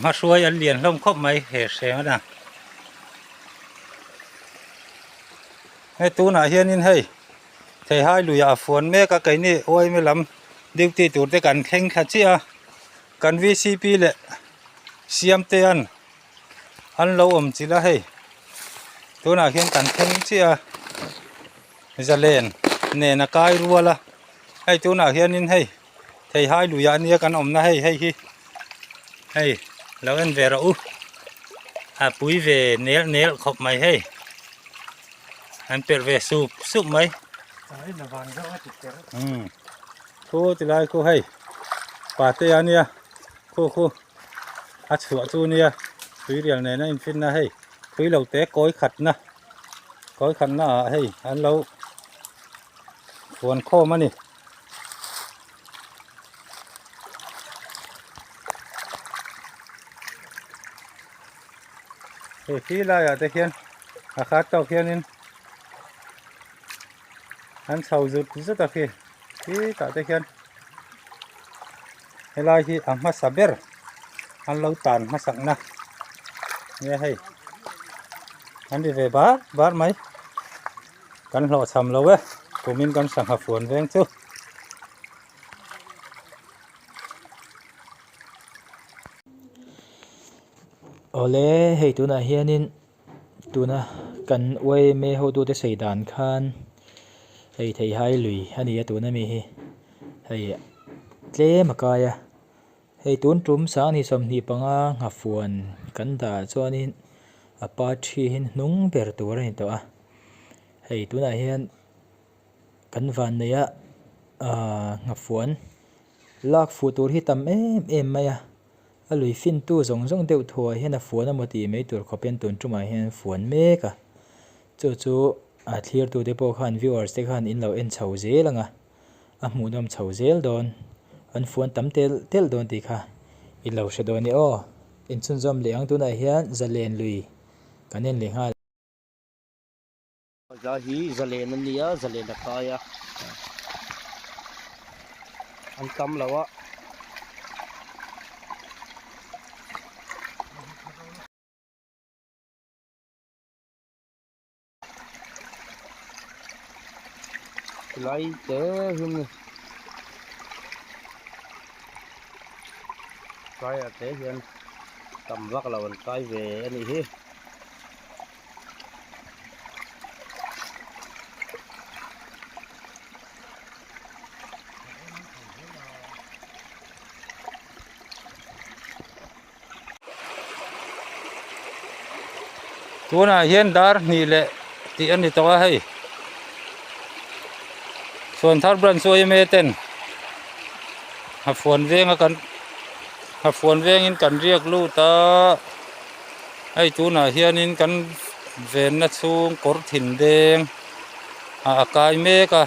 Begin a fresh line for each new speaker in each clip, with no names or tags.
มาช่วยอันเลียนล่มครบไหมเหตุเสียนะให้ตู้หนาเฮียนินให้เทให้ลุยฝนแม่ก็ไก่นี่โอ้ยไม่ลำดิวตีตูดด้วยกันแข่งขันเชียกัน VCP แหละเสียมเตียนอันเราจิละให้ตัวหนาเฮียนกันแข่งเชียจะเล่นเนนกายรัวละให้ตัวหนาเฮียนินให้เทให้ลุยอันนี้กันนะให้แล้วอันเวราปุ๋ยเวเนลขบไหมให้อันเป็นเวสุบไหมคู่จะไล่คู่ให้ป่าเตียเนี่ยคู่อัดสวดจูเนี่ยคุยเรื่องไหนนะอินฟินนะให้คุยเราเตะก้อยขัดนะก้อยขัดนะให้อันเราฝนข้อมานี่เฮ้ยที่ไรอะตะเคียนอาคาตะเคียนนี่อันเสาจุดตะเคียนที่ตะเคียนเวลาที่มาสับเบอร์อันเราตานมาสักนะเนี่ยให้อันนี้เวบาร์ไหมกันหล่อทำเราเว้ยผมมินกันสั่งหับฝนแรงจุ
โอเล่ให้ตัวน่ะเฮียนินตัวน่ะกันไว้ไม่เขาตัวจะใส่ด่านคันให้ไทยให้ลุยอันนี้ตัวน่ะมีให้เล่มากายให้ตัวจุ่มสางนี่สมนีปังอ่ะหับฝนกันด่าส่วนนี้ปาชีหินนุ่งเปิดตัวนี่ตัวให้ตัวน่ะเฮียนกันวันเนี่ยหับฝนลากฟูตัวที่ตำไหมลุยฟินตู้ส่งเดือดทัวเห็นฝนมาตีไม่ตัวเขาเป็นตัวจุ่มเห็นฝนเมกะจู่เคลียร์ตัวเด็กพวกขันวิวเออร์สเด็กขันอินเราเอ็นเฉาเจลงหมูดมเฉาเจลโดนอันฝนตั้มเตลโดนตีค่ะอินเราเฉดโดนนี่อ้ออินซุนจอมเลี้ยงตัวไหนเห็นจะเล่นลุยกันเล่นเลี้ยงฮะ
จะฮีจะเล่นนั่นเนี่ยจะเล่นตะกายอันกำแล้ววะไล่เจ้ขึ้นไล่เจ้ขึ้นกำวักเราไล่เวนี่ฮิ
ตัวน่ะเฮียนดาร์นี่แหละที่อันนี้ตัวให้ส่วนทัดบรันซวยเมเต้นหับฝนเวงกันหับฝนเวงอินกันเรียกลูตาให้ตัวน่ะเฮียนินกันเวนนัดสูงกอดถิ่นแดงอากาศเมกะ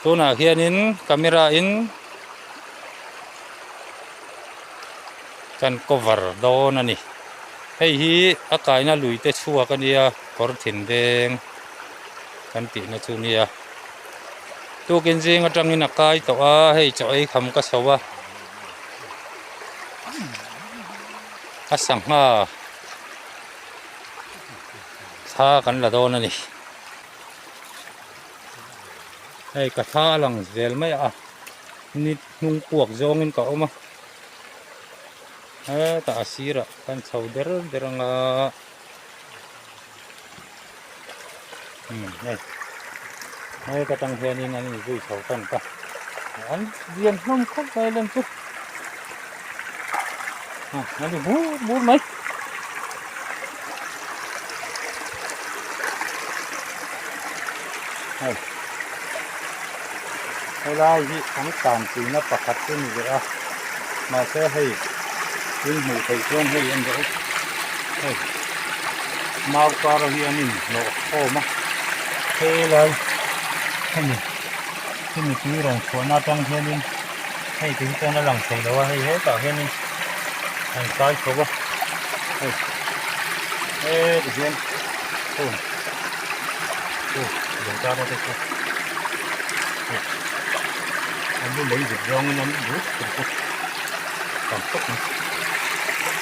ตัวน่ะเฮียนินคาเมราอินกันกวาร์โดนนี่ให้ฮีอากาศน่ะลุยเตชัวกันเนี่ยกอดถิ่นแดงกันตีนะชูเนี่ยตัวกินจริงก็จังอินอากาศตัวให้จ่อยคำก็สวะสังหาท่ากันละโดนนี่ให้กระทะหลังเซลไม่นี่นุ่งปวกจงอินก็เอามาตาสีระกันชาวเดรังให้กระตังเฮียนี่งั้นนี่ชาวกันปะอันเรียนน้องเข้าไปเล่นจุดนั่นดูบูไหมให้ไล่ที่ทั้งตามสีนับประคัดขึ้นอยู่เลยมาเชื่อให้ยิงหูไปช่วงให้ยันเด็กมาการเฮียนี่โน้โอ้มาเฮ้ยเลยที่นี่ที่รองฝนน่าจังเฮียนี่ให้ถึงตอนนั้นหลังเสร็จแล้วให้ต่อเฮียนี่ให้ใส่เขาบ่เดี๋ยวเฮียนโอ้เดี๋ยวจ้ามาเถอะอันนี้เลยหยุดร้องนั่นดู còn phúc nữa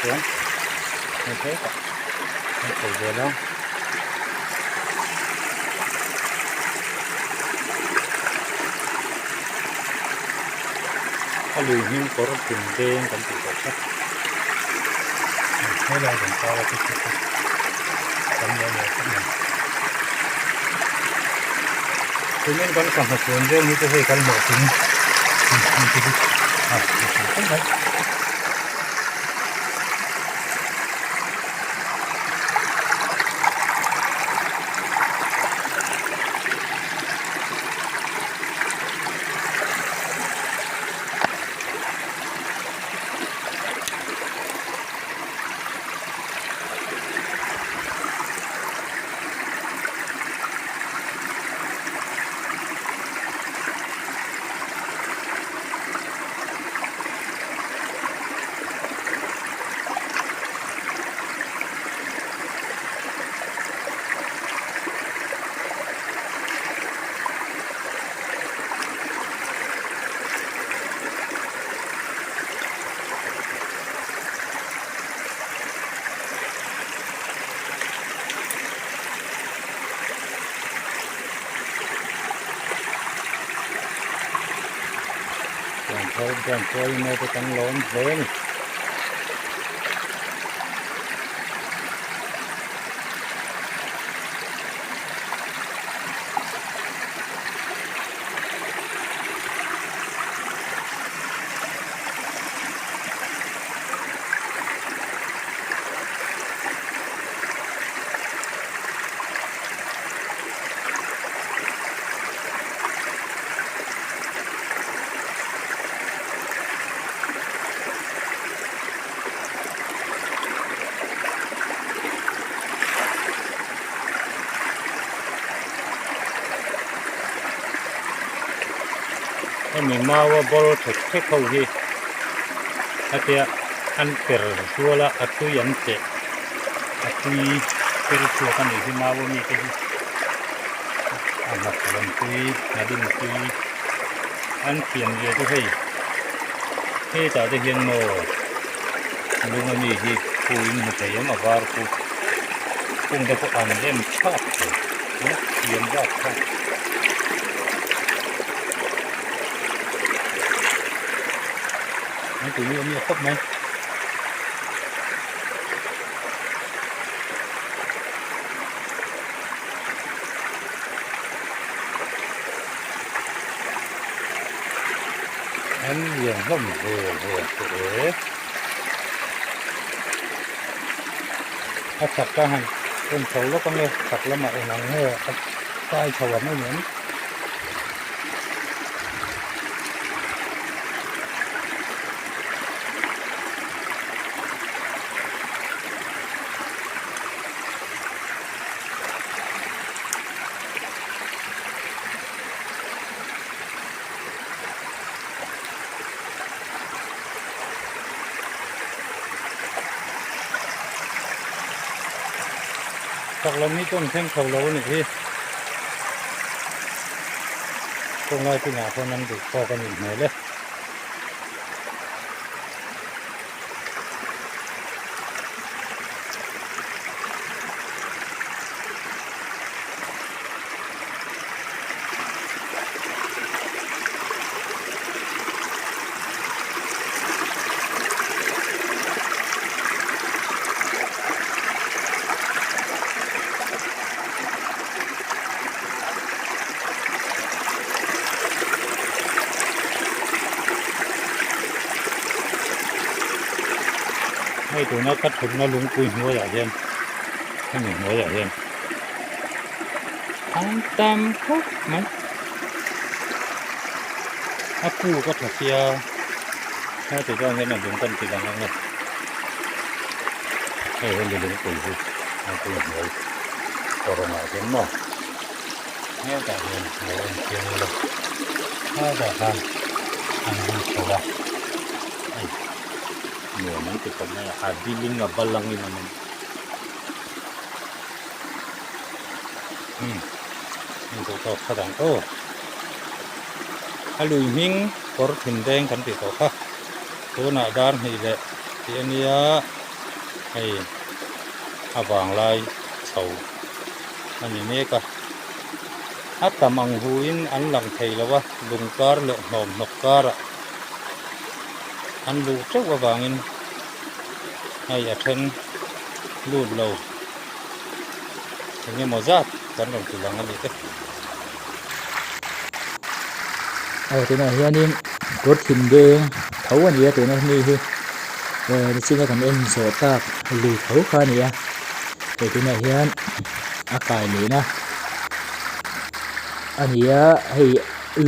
xuống như thế cả không phải vừa đâu có lùi nhưng có rất tiền đen còn chỉ có sắc thế là còn cao là cái gì còn nhiều nhiều cái này tuy nhiên con còn phải cuốn riêng như cái gì con mở kính không đấy còn chơi nơi cái cánh lớn thế này mình mau bol thut thế khâu gì atia ăn per chua là atu yam te atui per chua kan ni mau mi cái gì ăn mặt lần tui nhà đi một tui ăn tiền gì tôi thấy thế tạo được hiện mồ lúc mà mi gì cùi một cái mà vào cũng đã có ăn em chát rồi tiền ra chát nó tự nhiên như khóc mấy anh liền lắm vừa thế chặt ra hành con sấu nó có nghe chặt lắm mà nó nghe tay sầu nó nhẫn chắc là mấy con thêm khẩu lâu này thì không ai thì nào con ăn được cho con nhìn này đấyให้ตัวนั้นคัดถุงนั้นลุงคุยหัวใหญ่เย็นให้หนึ่งหัวใหญ่เย็นทั้งตามคุกมั้งอากูก็ถักเสียให้ตัวเจ้าเงี้ยนั่นลุงกันตีดังนั้นเลยให้เห็นลุงคุยหัวให้คุยหัวโคโรนาเห็นมั้งเนี่ยแต่เห็นหัวเทียนเลยถ้าแต่ทางดูตัวเนี่ยมันติดกันเนี่ยอาดิลิงกับบัลลังก์นี่มันนี่ตัวขดังโตฮัลโหลมิงกอร์ถึงแดงกันติดต่อค่ะ tuna dan hi le ti ania hei awang lai chho ani me ka atamang huin an lang thei lawa lungkar le hnom nokkara an lu trek awangin hei a then lut lo nge mozat kan ron tulang ani te
tuna hianin kor thim deng tho ania tuna ni hi ni chinga kan en zo tak lui tho kha nia tuna hian a kai le na ania hei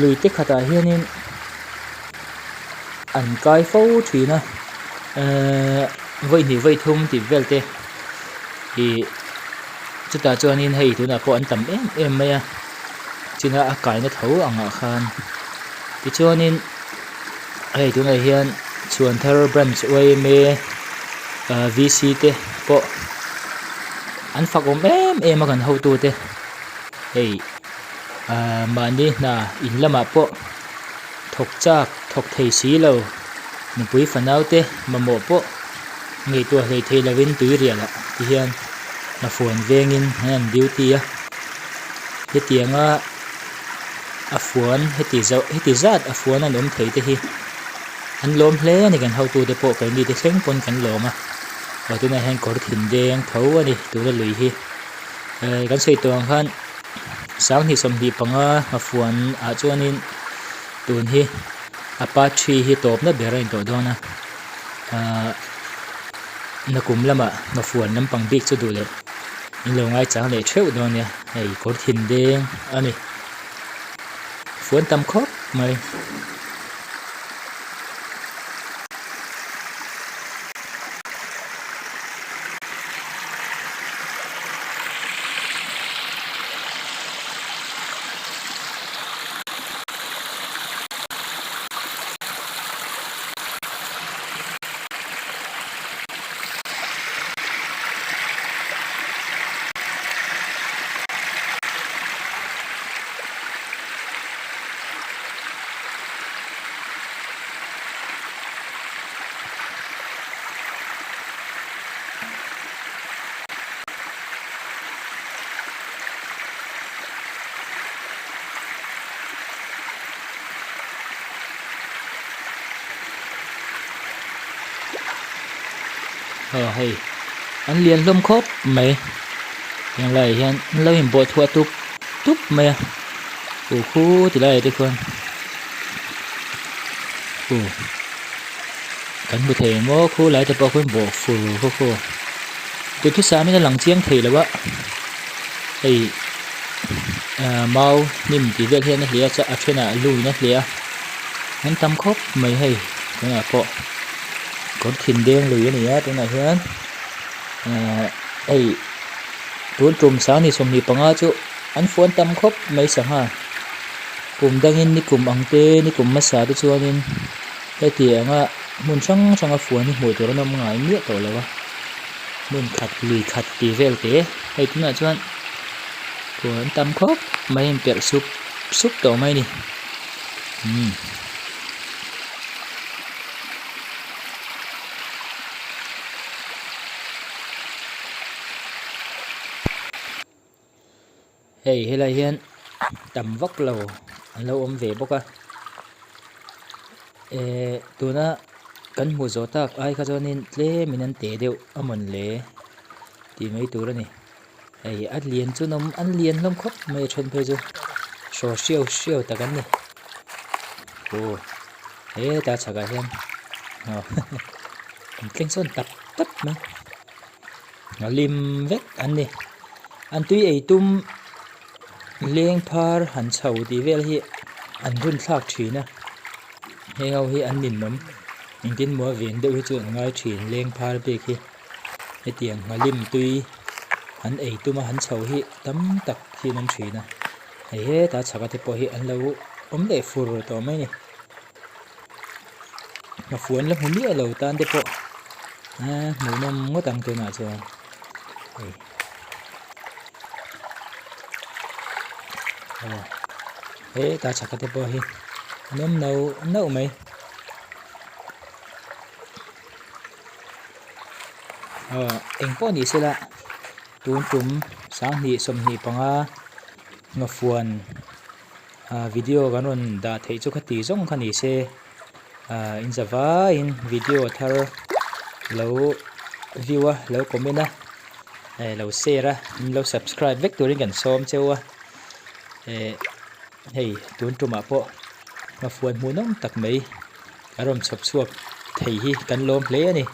lui te khata hianin an kai fo thina voi ni voi thum ti velte hi chuta chuanin hei tuna pawh an tam em mai a china a kai na tho anga khan ti chuanin hei tuna hian chuan thar branch oi me VC te pawh an fak em a kan ho tu te hei mani na in lama pawh thok chak thok thei si lo nupui fanau te mamo pawh ngei tua hlei thei lovin tui riala ti hian na phone vengin han duty a hetianga a phone heti zat a phone an om thei te hi an lom hle ani kan ho tu te pawh kai ni te thleng pon kan loma wa tuna han kor thin deng tho ani tura lui hi kan sei tawng khan sang hi som hi panga a phone a chuanin tun hi apa thi hi top na berain to dona na kum lama na phone lampang bik chu du le in lo ngai chang le theu don ya hei kor thin deng ani phone tam khop mai hei an lian hlom khop mai yang lai hian lo in bo thua tup mai khu ti lai te khon kan bu thei mo khu lai te pawh khon bo fu khu tu thu sa mi na lang chiang thei lawa hei mau nim ti vel hian na hlia cha a thena lui na hlia an tam khop mai hei kana pawh kor thin deng lui ani a tuna hian ei tun tum sang ni som ni panga chu an phone tam khop mai sanga kum dangin ni kum angte ni kum masa te chuanin heti anga mun sang a phone ni hmoi tur an ngai mi to lawa mun khat lui khat ti vel te hei tuna chuan phone tam khop mai in per sup to mai ni hei helai hian tam vak lo an lo om ve boka tuna kan mu zo tak ai kha chonin tle minan te deuh amon le ti mai tur ani hei at lian chu nom an lian hlom khop mai then phei chu so takan ni he ta chaka hian tleng son tap mai ngalim vek an ni an tui ei tum leng phar han chho ti vel hi an run thlak thina hengau hi an nin nom ingtin mo ven deuh hi chu ngai thin leng phar bek hi hetiang ngalim tui an ei tuma han chho hi tam tak hi nan thina he ta chaka te pawh hi an lo om le fur to mai ni ma fuan la humi a lo tan te pawh mu nam ngotang tu na chu ta chaka te pawh hi nom nau mai eng po ni sila tun tum sang ni som ni panga nga fuan video ganun da thei chu khati zong khani se in zawa in video thar lo viewer lo comment lo share lo subscribe vek turin kan som chewa hei tun tuma po nga fuan mu nong tak mai arom chop suak thei hi kan lom hle ani